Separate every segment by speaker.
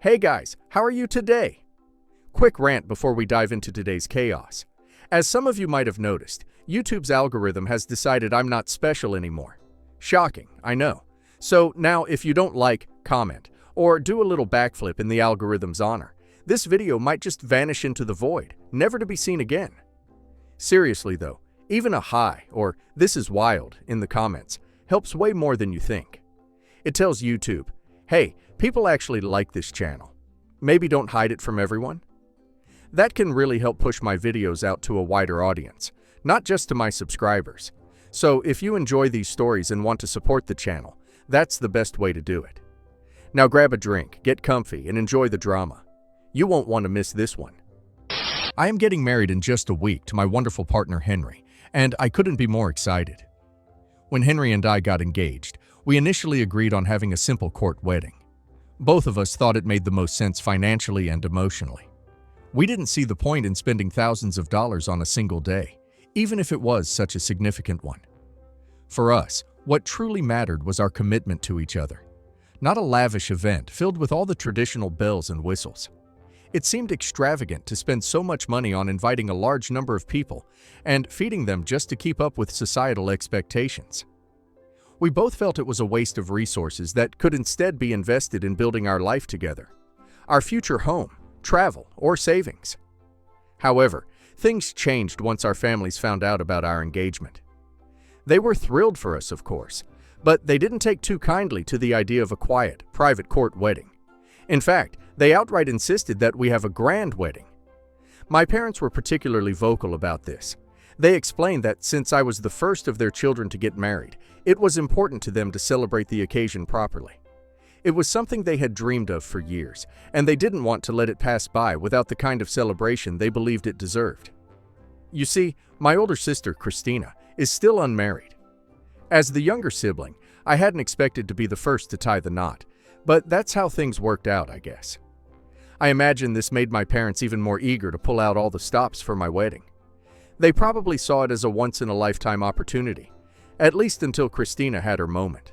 Speaker 1: Hey guys, how are you today? Quick rant before we dive into today's chaos. As some of you might have noticed, YouTube's algorithm has decided I'm not special anymore. Shocking, I know. So now if you don't like, comment, or do a little backflip in the algorithm's honor, this video might just vanish into the void, never to be seen again. Seriously though, even a hi or "this is wild" in the comments helps way more than you think. It tells YouTube, hey, people actually like this channel. Maybe don't hide it from everyone. That can really help push my videos out to a wider audience, not just to my subscribers. So if you enjoy these stories and want to support the channel, that's the best way to do it. Now grab a drink, get comfy, and enjoy the drama. You won't want to miss this one. I am getting married in just a week to my wonderful partner Henry, and I couldn't be more excited. When Henry and I got engaged, we initially agreed on having a simple court wedding. Both of us thought it made the most sense financially and emotionally. We didn't see the point in spending thousands of dollars on a single day, even if it was such a significant one. For us, what truly mattered was our commitment to each other. Not a lavish event filled with all the traditional bells and whistles. It seemed extravagant to spend so much money on inviting a large number of people and feeding them just to keep up with societal expectations. We both felt it was a waste of resources that could instead be invested in building our life together, our future home, travel, or savings. However, things changed once our families found out about our engagement. They were thrilled for us, of course, but they didn't take too kindly to the idea of a quiet, private court wedding. In fact, they outright insisted that we have a grand wedding. My parents were particularly vocal about this. They explained that since I was the first of their children to get married, it was important to them to celebrate the occasion properly. It was something they had dreamed of for years, and they didn't want to let it pass by without the kind of celebration they believed it deserved. You see, my older sister, Christina, is still unmarried. As the younger sibling, I hadn't expected to be the first to tie the knot, but that's how things worked out, I guess. I imagine this made my parents even more eager to pull out all the stops for my wedding. They probably saw it as a once-in-a-lifetime opportunity, at least until Christina had her moment.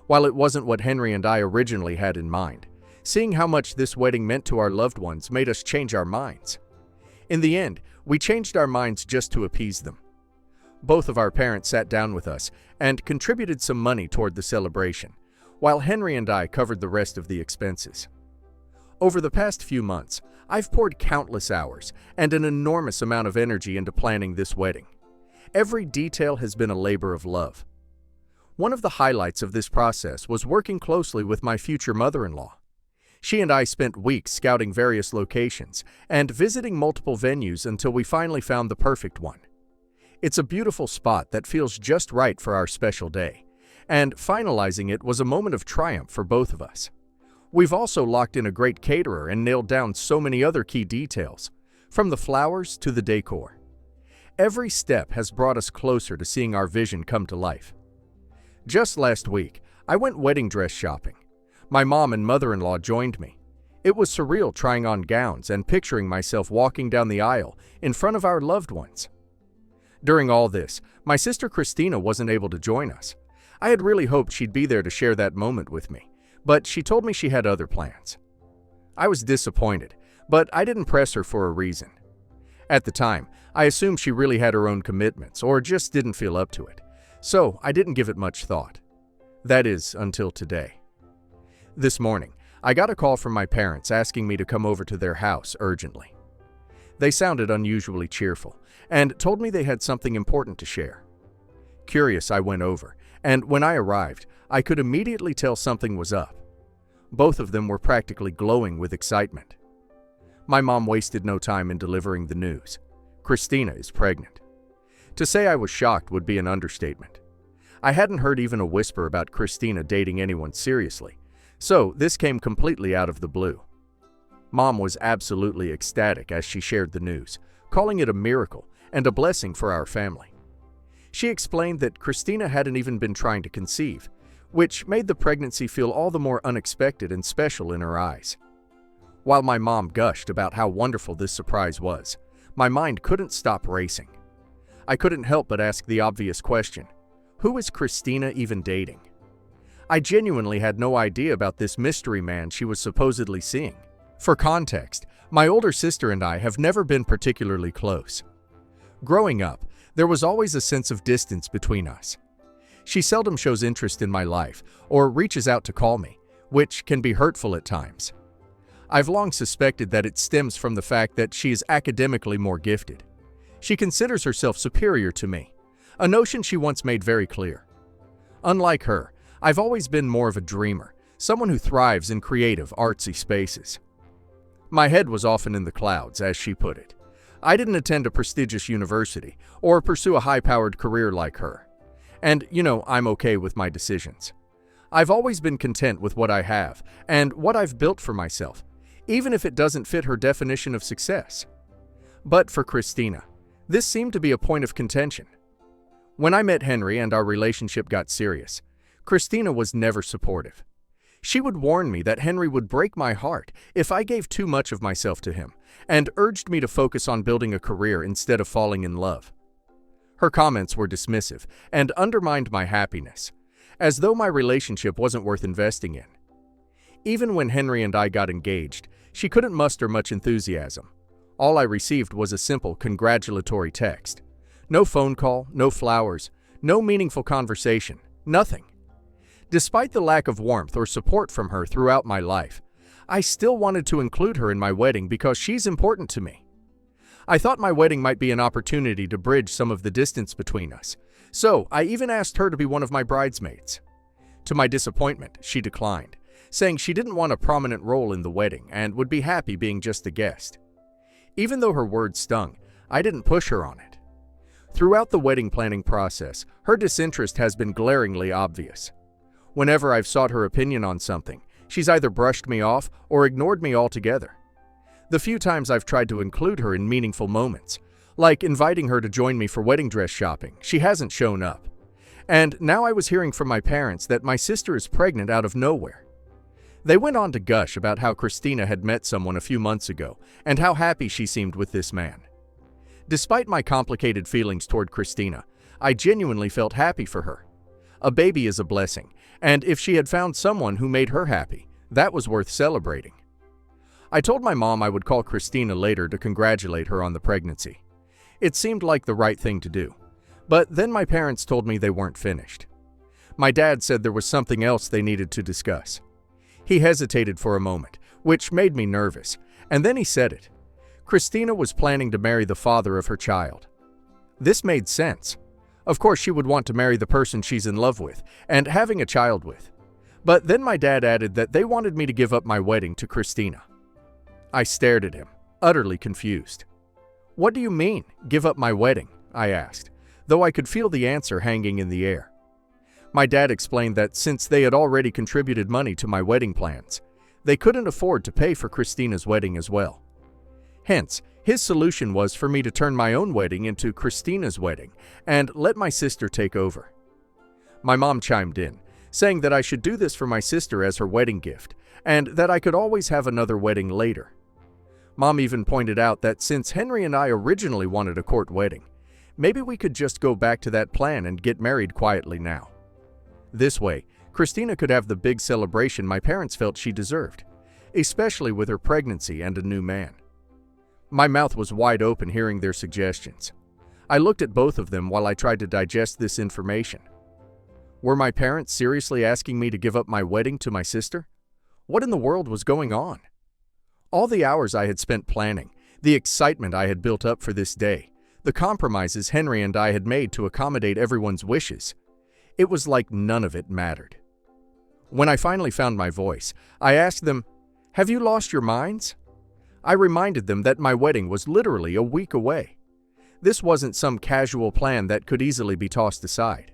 Speaker 1: While it wasn't what Henry and I originally had in mind, seeing how much this wedding meant to our loved ones made us change our minds. In the end, we changed our minds just to appease them. Both of our parents sat down with us and contributed some money toward the celebration, while Henry and I covered the rest of the expenses. Over the past few months, I've poured countless hours and an enormous amount of energy into planning this wedding. Every detail has been a labor of love. One of the highlights of this process was working closely with my future mother-in-law. She and I spent weeks scouting various locations and visiting multiple venues until we finally found the perfect one. It's a beautiful spot that feels just right for our special day, and finalizing it was a moment of triumph for both of us. We've also locked in a great caterer and nailed down so many other key details, from the flowers to the decor. Every step has brought us closer to seeing our vision come to life. Just last week, I went wedding dress shopping. My mom and mother-in-law joined me. It was surreal trying on gowns and picturing myself walking down the aisle in front of our loved ones. During all this, my sister Christina wasn't able to join us. I had really hoped she'd be there to share that moment with me, but she told me she had other plans. I was disappointed, but I didn't press her for a reason. At the time, I assumed she really had her own commitments or just didn't feel up to it, so I didn't give it much thought. That is, until today. This morning, I got a call from my parents asking me to come over to their house urgently. They sounded unusually cheerful and told me they had something important to share. Curious, I went over, and when I arrived, I could immediately tell something was up. Both of them were practically glowing with excitement. My mom wasted no time in delivering the news. Christina is pregnant. To say I was shocked would be an understatement. I hadn't heard even a whisper about Christina dating anyone seriously, so this came completely out of the blue. Mom was absolutely ecstatic as she shared the news, calling it a miracle and a blessing for our family. She explained that Christina hadn't even been trying to conceive, which made the pregnancy feel all the more unexpected and special in her eyes. While my mom gushed about how wonderful this surprise was, my mind couldn't stop racing. I couldn't help but ask the obvious question, who is Christina even dating? I genuinely had no idea about this mystery man she was supposedly seeing. For context, my older sister and I have never been particularly close. Growing up, there was always a sense of distance between us. She seldom shows interest in my life or reaches out to call me, which can be hurtful at times. I've long suspected that it stems from the fact that she is academically more gifted. She considers herself superior to me, a notion she once made very clear. Unlike her, I've always been more of a dreamer, someone who thrives in creative, artsy spaces. My head was often in the clouds, as she put it. I didn't attend a prestigious university or pursue a high-powered career like her. And, I'm okay with my decisions. I've always been content with what I have and what I've built for myself, even if it doesn't fit her definition of success. But for Christina, this seemed to be a point of contention. When I met Henry and our relationship got serious, Christina was never supportive. She would warn me that Henry would break my heart if I gave too much of myself to him, and urged me to focus on building a career instead of falling in love. Her comments were dismissive and undermined my happiness, as though my relationship wasn't worth investing in. Even when Henry and I got engaged, she couldn't muster much enthusiasm. All I received was a simple congratulatory text. No phone call, no flowers, no meaningful conversation, nothing. Despite the lack of warmth or support from her throughout my life, I still wanted to include her in my wedding because she's important to me. I thought my wedding might be an opportunity to bridge some of the distance between us, so I even asked her to be one of my bridesmaids. To my disappointment, she declined, saying she didn't want a prominent role in the wedding and would be happy being just a guest. Even though her words stung, I didn't push her on it. Throughout the wedding planning process, her disinterest has been glaringly obvious. Whenever I've sought her opinion on something, she's either brushed me off or ignored me altogether. The few times I've tried to include her in meaningful moments, like inviting her to join me for wedding dress shopping, she hasn't shown up. And now I was hearing from my parents that my sister is pregnant out of nowhere. They went on to gush about how Christina had met someone a few months ago and how happy she seemed with this man. Despite my complicated feelings toward Christina, I genuinely felt happy for her. A baby is a blessing, and if she had found someone who made her happy, that was worth celebrating. I told my mom I would call Christina later to congratulate her on the pregnancy. It seemed like the right thing to do. But then my parents told me they weren't finished. My dad said there was something else they needed to discuss. He hesitated for a moment, which made me nervous, and then he said it. Christina was planning to marry the father of her child. This made sense. Of course, she would want to marry the person she's in love with and having a child with. But then my dad added that they wanted me to give up my wedding to Christina. I stared at him, utterly confused. "What do you mean, give up my wedding?" I asked, though I could feel the answer hanging in the air. My dad explained that since they had already contributed money to my wedding plans, they couldn't afford to pay for Christina's wedding as well. Hence, his solution was for me to turn my own wedding into Christina's wedding and let my sister take over. My mom chimed in, saying that I should do this for my sister as her wedding gift, and that I could always have another wedding later. Mom even pointed out that since Henry and I originally wanted a court wedding, maybe we could just go back to that plan and get married quietly now. This way, Christina could have the big celebration my parents felt she deserved, especially with her pregnancy and a new man. My mouth was wide open hearing their suggestions. I looked at both of them while I tried to digest this information. Were my parents seriously asking me to give up my wedding to my sister? What in the world was going on? All the hours I had spent planning, the excitement I had built up for this day, the compromises Henry and I had made to accommodate everyone's wishes, it was like none of it mattered. When I finally found my voice, I asked them, "Have you lost your minds?" I reminded them that my wedding was literally a week away. This wasn't some casual plan that could easily be tossed aside.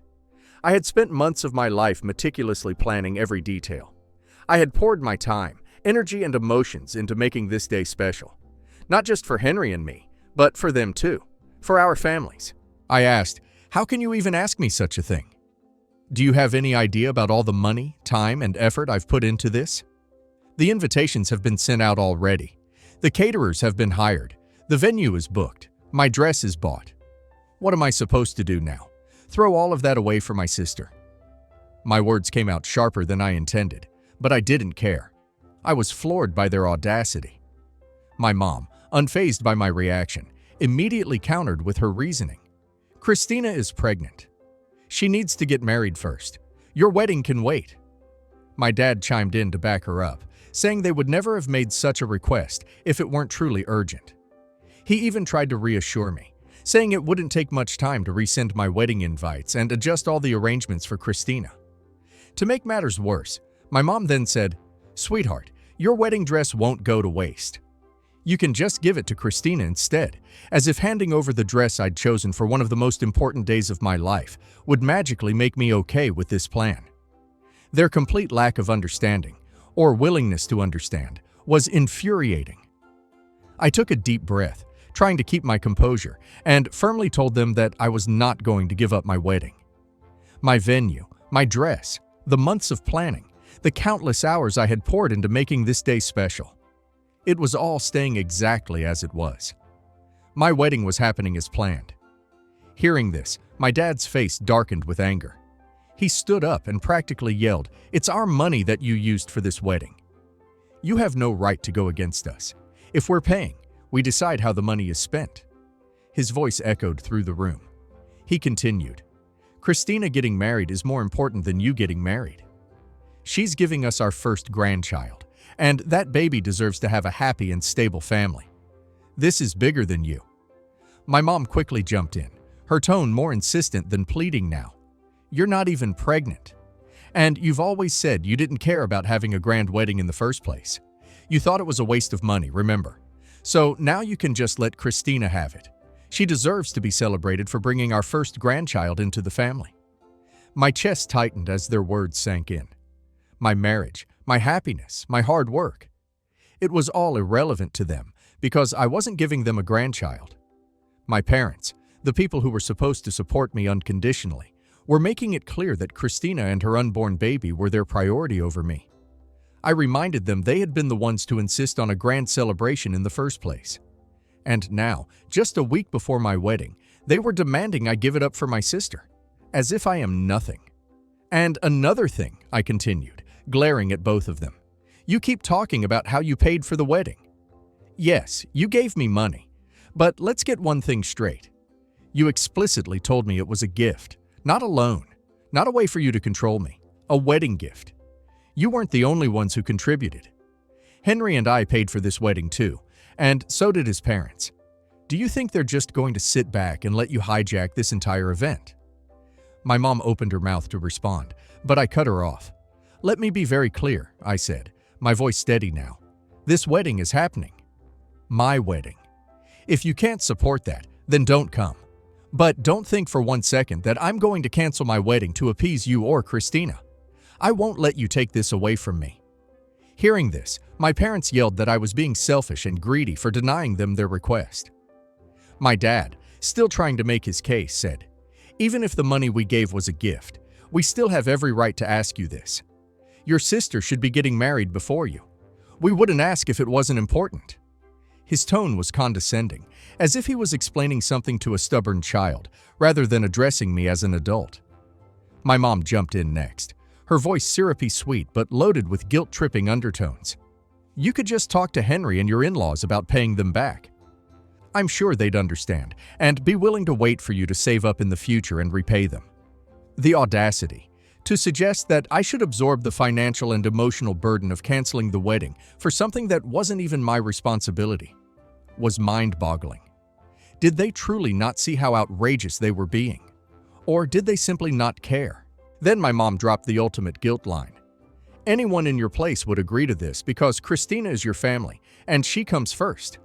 Speaker 1: I had spent months of my life meticulously planning every detail. I had poured my time, energy, and emotions into making this day special. Not just for Henry and me, but for them too, for our families. I asked, "How can you even ask me such a thing? Do you have any idea about all the money, time, and effort I've put into this? The invitations have been sent out already. The caterers have been hired. The venue is booked. My dress is bought. What am I supposed to do now? Throw all of that away for my sister?" My words came out sharper than I intended, but I didn't care. I was floored by their audacity. My mom, unfazed by my reaction, immediately countered with her reasoning. Christina is pregnant. She needs to get married first. Your wedding can wait. My dad chimed in to back her up, saying they would never have made such a request if it weren't truly urgent. He even tried to reassure me, saying it wouldn't take much time to resend my wedding invites and adjust all the arrangements for Christina. To make matters worse, my mom then said, "Sweetheart, your wedding dress won't go to waste. You can just give it to Christina instead," as if handing over the dress I'd chosen for one of the most important days of my life would magically make me okay with this plan. Their complete lack of understanding, or willingness to understand, was infuriating. I took a deep breath, trying to keep my composure, and firmly told them that I was not going to give up my wedding. My venue, my dress, the months of planning, the countless hours I had poured into making this day special. It was all staying exactly as it was. My wedding was happening as planned. Hearing this, my dad's face darkened with anger. He stood up and practically yelled, "It's our money that you used for this wedding. You have no right to go against us. If we're paying, we decide how the money is spent." His voice echoed through the room. He continued, "Christina getting married is more important than you getting married. She's giving us our first grandchild, and that baby deserves to have a happy and stable family. This is bigger than you." My mom quickly jumped in, her tone more insistent than pleading now. "You're not even pregnant. And you've always said you didn't care about having a grand wedding in the first place. You thought it was a waste of money, remember? So now you can just let Christina have it. She deserves to be celebrated for bringing our first grandchild into the family." My chest tightened as their words sank in. My marriage, my happiness, my hard work. It was all irrelevant to them because I wasn't giving them a grandchild. My parents, the people who were supposed to support me unconditionally, were making it clear that Christina and her unborn baby were their priority over me. I reminded them they had been the ones to insist on a grand celebration in the first place. And now, just a week before my wedding, they were demanding I give it up for my sister, as if I am nothing. "And another thing," I continued, glaring at both of them. "You keep talking about how you paid for the wedding. Yes, you gave me money, but let's get one thing straight. You explicitly told me it was a gift. Not a loan, not a way for you to control me, a wedding gift. You weren't the only ones who contributed. Henry and I paid for this wedding too, and so did his parents. Do you think they're just going to sit back and let you hijack this entire event?" My mom opened her mouth to respond, but I cut her off. "Let me be very clear," I said, my voice steady now. "This wedding is happening. My wedding. If you can't support that, then don't come. But don't think for one second that I'm going to cancel my wedding to appease you or Christina. I won't let you take this away from me." Hearing this, my parents yelled that I was being selfish and greedy for denying them their request. My dad, still trying to make his case, said, "Even if the money we gave was a gift, we still have every right to ask you this. Your sister should be getting married before you. We wouldn't ask if it wasn't important." His tone was condescending, as if he was explaining something to a stubborn child, rather than addressing me as an adult. My mom jumped in next, her voice syrupy sweet but loaded with guilt-tripping undertones. "You could just talk to Henry and your in-laws about paying them back. I'm sure they'd understand and be willing to wait for you to save up in the future and repay them." The audacity to suggest that I should absorb the financial and emotional burden of canceling the wedding for something that wasn't even my responsibility was mind-boggling. Did they truly not see how outrageous they were being? Or did they simply not care? Then my mom dropped the ultimate guilt line. "Anyone in your place would agree to this because Christina is your family, and she comes first."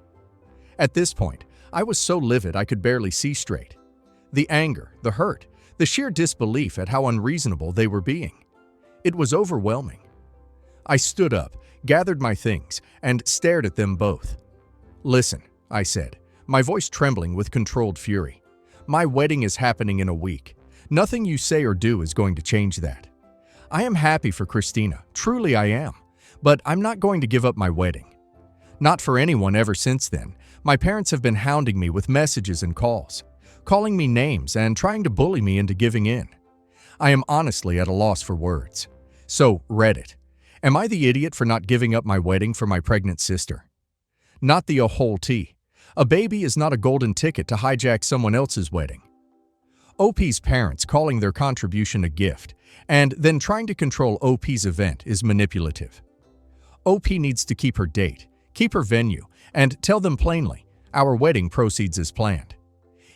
Speaker 1: At this point, I was so livid I could barely see straight. The anger, the hurt, the sheer disbelief at how unreasonable they were being. It was overwhelming. I stood up, gathered my things, and stared at them both. "Listen," I said, my voice trembling with controlled fury. "My wedding is happening in a week. Nothing you say or do is going to change that. I am happy for Christina, truly I am, but I'm not going to give up my wedding. Not for anyone ever since then. My parents have been hounding me with messages and calls, calling me names and trying to bully me into giving in. I am honestly at a loss for words. So, Reddit. Am I the idiot for not giving up my wedding for my pregnant sister? Not the whole tea. A baby is not a golden ticket to hijack someone else's wedding. OP's parents calling their contribution a gift, and then trying to control OP's event is manipulative. OP needs to keep her date, keep her venue, and tell them plainly, our wedding proceeds as planned.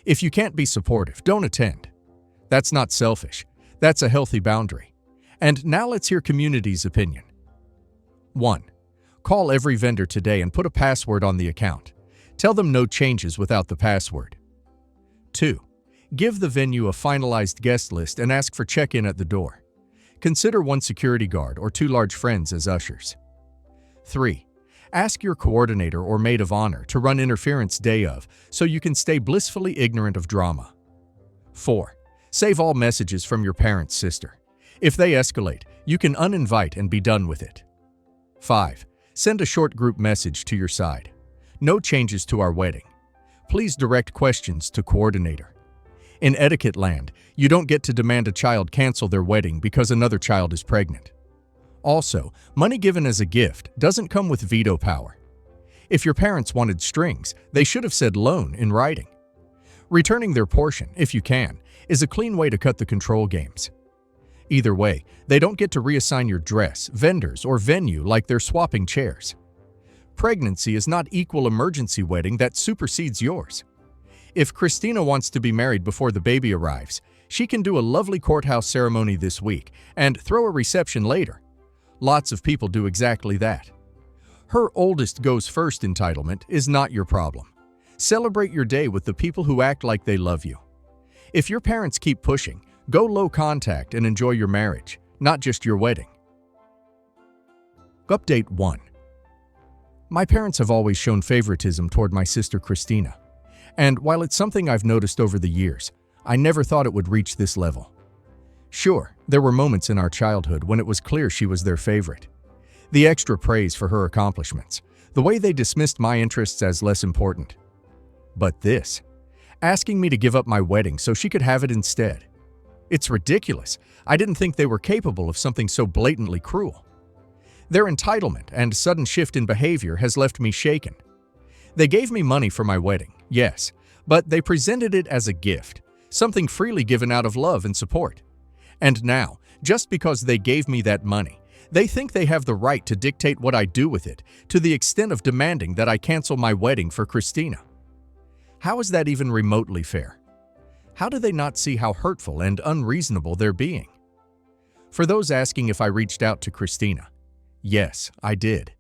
Speaker 1: If you can't be supportive, don't attend. That's not selfish. That's a healthy boundary. And now let's hear community's opinion. 1. Call every vendor today and put a password on the account. Tell them no changes without the password. 2. Give the venue a finalized guest list and ask for check-in at the door. Consider one security guard or 2 large friends as ushers. 3. Ask your coordinator or maid of honor to run interference day of so you can stay blissfully ignorant of drama. 4. Save all messages from your parent's sister. If they escalate, you can uninvite and be done with it. 5. Send a short group message to your side. No changes to our wedding. Please direct questions to coordinator. In etiquette land, you don't get to demand a child cancel their wedding because another child is pregnant. Also, money given as a gift doesn't come with veto power. If your parents wanted strings, they should have said loan in writing. Returning their portion, if you can, is a clean way to cut the control games. Either way, they don't get to reassign your dress, vendors, or venue like they're swapping chairs. Pregnancy is not equal emergency wedding that supersedes yours. If Christina wants to be married before the baby arrives, she can do a lovely courthouse ceremony this week and throw a reception later. Lots of people do exactly that. Her oldest goes first entitlement is not your problem. Celebrate your day with the people who act like they love you. If your parents keep pushing, go low contact and enjoy your marriage, not just your wedding. Update 1. My parents have always shown favoritism toward my sister Christina. And while it's something I've noticed over the years, I never thought it would reach this level. Sure, there were moments in our childhood when it was clear she was their favorite. The extra praise for her accomplishments, the way they dismissed my interests as less important. But this, asking me to give up my wedding so she could have it instead. It's ridiculous. I didn't think they were capable of something so blatantly cruel. Their entitlement and sudden shift in behavior has left me shaken. They gave me money for my wedding, yes, but they presented it as a gift, something freely given out of love and support. And now, just because they gave me that money, they think they have the right to dictate what I do with it, to the extent of demanding that I cancel my wedding for Christina. How is that even remotely fair? How do they not see how hurtful and unreasonable they're being? For those asking if I reached out to Christina, yes, I did.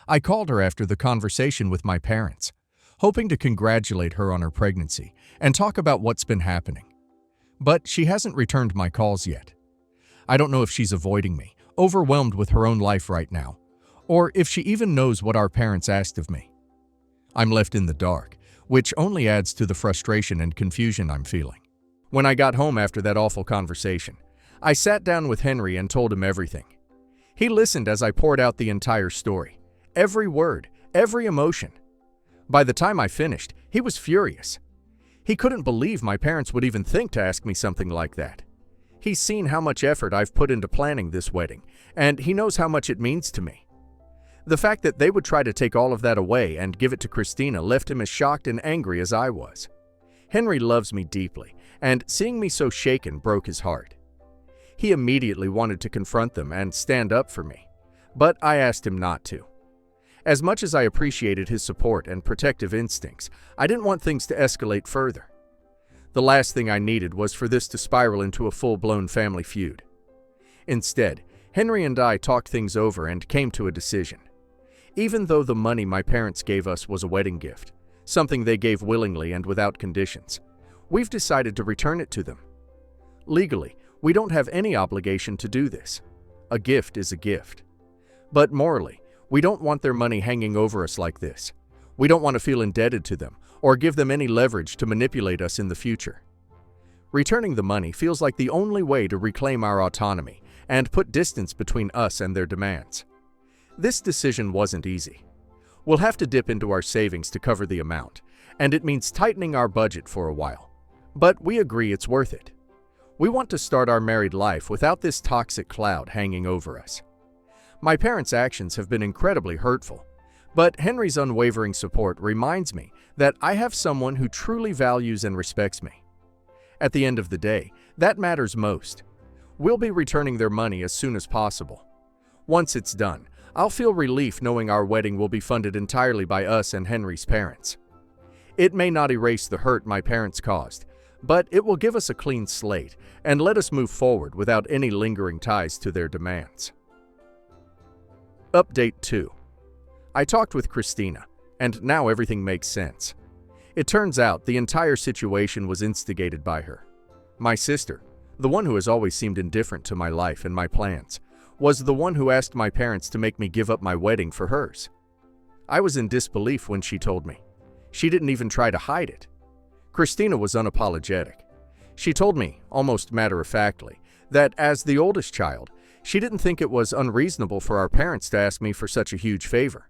Speaker 1: I called her after the conversation with my parents, hoping to congratulate her on her pregnancy and talk about what's been happening. But she hasn't returned my calls yet. I don't know if she's avoiding me, overwhelmed with her own life right now, or if she even knows what our parents asked of me. I'm left in the dark, which only adds to the frustration and confusion I'm feeling. When I got home after that awful conversation, I sat down with Henry and told him everything. He listened as I poured out the entire story, every word, every emotion. By the time I finished, he was furious. He couldn't believe my parents would even think to ask me something like that. He's seen how much effort I've put into planning this wedding, and he knows how much it means to me. The fact that they would try to take all of that away and give it to Christina left him as shocked and angry as I was. Henry loves me deeply, and seeing me so shaken broke his heart. He immediately wanted to confront them and stand up for me, but I asked him not to. As much as I appreciated his support and protective instincts, I didn't want things to escalate further. The last thing I needed was for this to spiral into a full-blown family feud. Instead, Henry and I talked things over and came to a decision. Even though the money my parents gave us was a wedding gift, something they gave willingly and without conditions, we've decided to return it to them. Legally, we don't have any obligation to do this. A gift is a gift. But morally, we don't want their money hanging over us like this. We don't want to feel indebted to them or give them any leverage to manipulate us in the future. Returning the money feels like the only way to reclaim our autonomy and put distance between us and their demands. This decision wasn't easy. We'll have to dip into our savings to cover the amount, and it means tightening our budget for a while. But we agree it's worth it. We want to start our married life without this toxic cloud hanging over us. My parents' actions have been incredibly hurtful, but Henry's unwavering support reminds me that I have someone who truly values and respects me. At the end of the day, that matters most. We'll be returning their money as soon as possible. Once it's done, I'll feel relief knowing our wedding will be funded entirely by us and Henry's parents. It may not erase the hurt my parents caused, but it will give us a clean slate and let us move forward without any lingering ties to their demands. Update 2. I talked with Christina, and now everything makes sense. It turns out the entire situation was instigated by her. My sister, the one who has always seemed indifferent to my life and my plans, was the one who asked my parents to make me give up my wedding for hers. I was in disbelief when she told me. She didn't even try to hide it. Christina was unapologetic. She told me, almost matter-of-factly, that as the oldest child, she didn't think it was unreasonable for our parents to ask me for such a huge favor.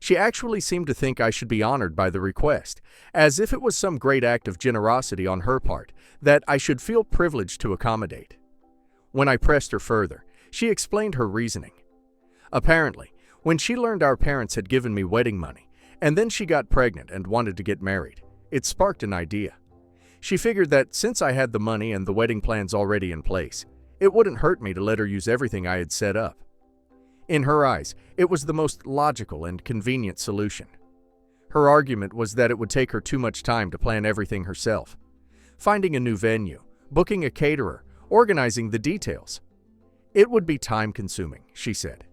Speaker 1: She actually seemed to think I should be honored by the request, as if it was some great act of generosity on her part that I should feel privileged to accommodate. When I pressed her further, she explained her reasoning. Apparently, when she learned our parents had given me wedding money, and then she got pregnant and wanted to get married, it sparked an idea. She figured that since I had the money and the wedding plans already in place, it wouldn't hurt me to let her use everything I had set up. In her eyes, it was the most logical and convenient solution. Her argument was that it would take her too much time to plan everything herself. Finding a new venue, booking a caterer, organizing the details. It would be time-consuming, she said.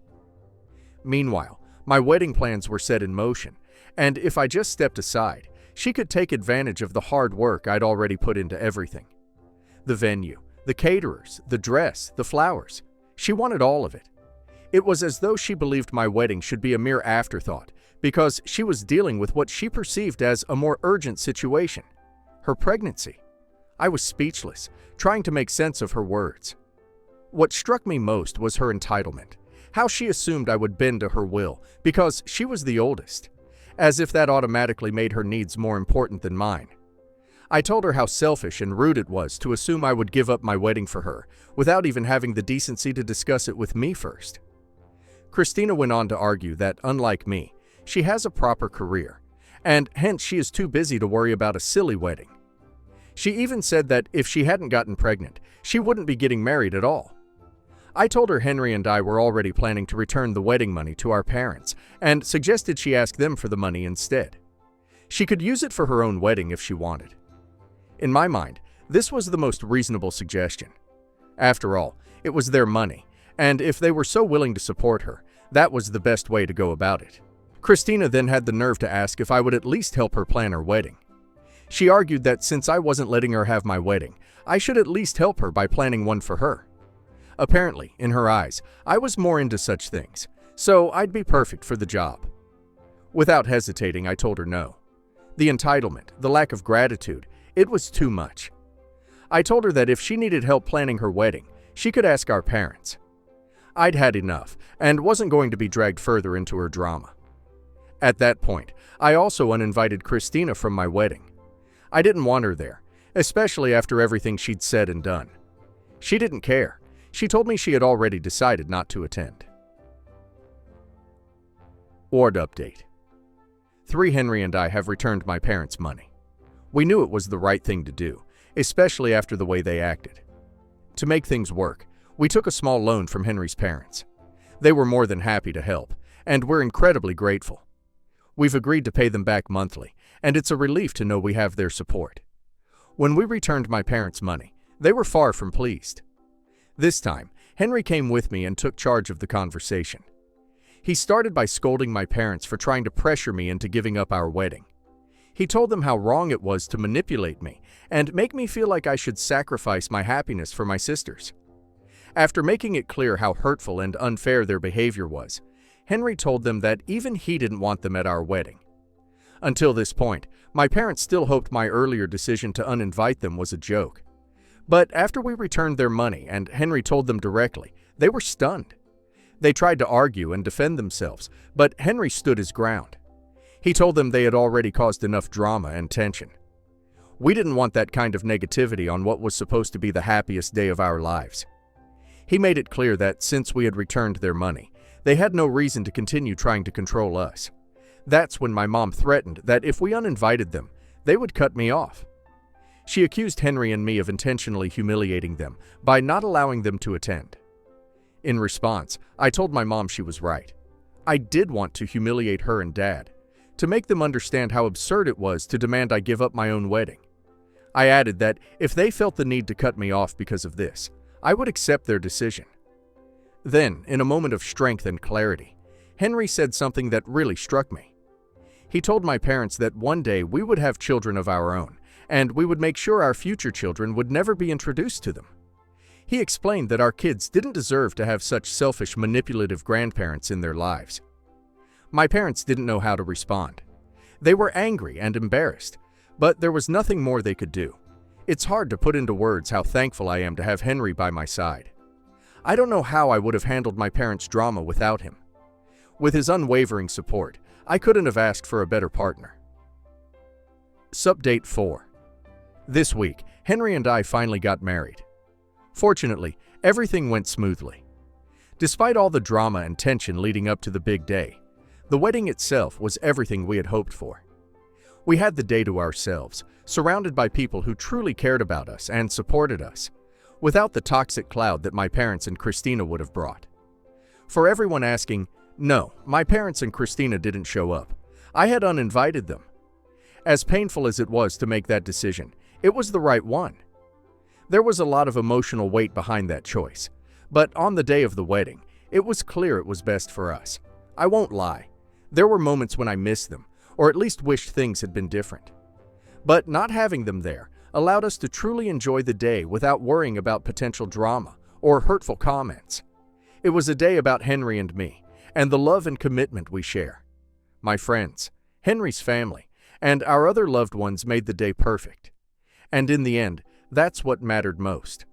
Speaker 1: Meanwhile, my wedding plans were set in motion, and if I just stepped aside, she could take advantage of the hard work I'd already put into everything. The venue, the caterers, the dress, the flowers. She wanted all of it. It was as though she believed my wedding should be a mere afterthought, because she was dealing with what she perceived as a more urgent situation, her pregnancy. I was speechless, trying to make sense of her words. What struck me most was her entitlement, how she assumed I would bend to her will because she was the oldest, as if that automatically made her needs more important than mine. I told her how selfish and rude it was to assume I would give up my wedding for her without even having the decency to discuss it with me first. Christina went on to argue that, unlike me, she has a proper career, and hence she is too busy to worry about a silly wedding. She even said that if she hadn't gotten pregnant, she wouldn't be getting married at all. I told her Henry and I were already planning to return the wedding money to our parents and suggested she ask them for the money instead. She could use it for her own wedding if she wanted. In my mind, this was the most reasonable suggestion. After all, it was their money, and if they were so willing to support her, that was the best way to go about it. Christina then had the nerve to ask if I would at least help her plan her wedding. She argued that since I wasn't letting her have my wedding, I should at least help her by planning one for her. Apparently, in her eyes, I was more into such things, so I'd be perfect for the job. Without hesitating, I told her no. The entitlement, the lack of gratitude, it was too much. I told her that if she needed help planning her wedding, she could ask our parents. I'd had enough, and wasn't going to be dragged further into her drama. At that point, I also uninvited Christina from my wedding. I didn't want her there, especially after everything she'd said and done. She didn't care. She told me she had already decided not to attend. Ward update. 3. Henry and I have returned my parents' money. We knew it was the right thing to do, especially after the way they acted. To make things work, we took a small loan from Henry's parents. They were more than happy to help, and we're incredibly grateful. We've agreed to pay them back monthly, and it's a relief to know we have their support. When we returned my parents' money, they were far from pleased. This time, Henry came with me and took charge of the conversation. He started by scolding my parents for trying to pressure me into giving up our wedding. He told them how wrong it was to manipulate me and make me feel like I should sacrifice my happiness for my sisters. After making it clear how hurtful and unfair their behavior was, Henry told them that even he didn't want them at our wedding. Until this point, my parents still hoped my earlier decision to uninvite them was a joke. But after we returned their money and Henry told them directly, they were stunned. They tried to argue and defend themselves, but Henry stood his ground. He told them they had already caused enough drama and tension. We didn't want that kind of negativity on what was supposed to be the happiest day of our lives. He made it clear that since we had returned their money, they had no reason to continue trying to control us. That's when my mom threatened that if we uninvited them, they would cut me off. She accused Henry and me of intentionally humiliating them by not allowing them to attend. In response, I told my mom she was right. I did want to humiliate her and Dad, to make them understand how absurd it was to demand I give up my own wedding. I added that if they felt the need to cut me off because of this, I would accept their decision. Then, in a moment of strength and clarity, Henry said something that really struck me. He told my parents that one day we would have children of our own, and we would make sure our future children would never be introduced to them. He explained that our kids didn't deserve to have such selfish, manipulative grandparents in their lives. My parents didn't know how to respond. They were angry and embarrassed, but there was nothing more they could do. It's hard to put into words how thankful I am to have Henry by my side. I don't know how I would have handled my parents' drama without him. With his unwavering support, I couldn't have asked for a better partner. Update 4. This week, Henry and I finally got married. Fortunately, everything went smoothly. Despite all the drama and tension leading up to the big day, the wedding itself was everything we had hoped for. We had the day to ourselves, surrounded by people who truly cared about us and supported us, without the toxic cloud that my parents and Christina would have brought. For everyone asking, no, my parents and Christina didn't show up. I had uninvited them. As painful as it was to make that decision, it was the right one. There was a lot of emotional weight behind that choice, but on the day of the wedding, it was clear it was best for us. I won't lie. There were moments when I missed them, or at least wished things had been different. But not having them there allowed us to truly enjoy the day without worrying about potential drama or hurtful comments. It was a day about Henry and me, and the love and commitment we share. My friends, Henry's family, and our other loved ones made the day perfect. And in the end, that's what mattered most.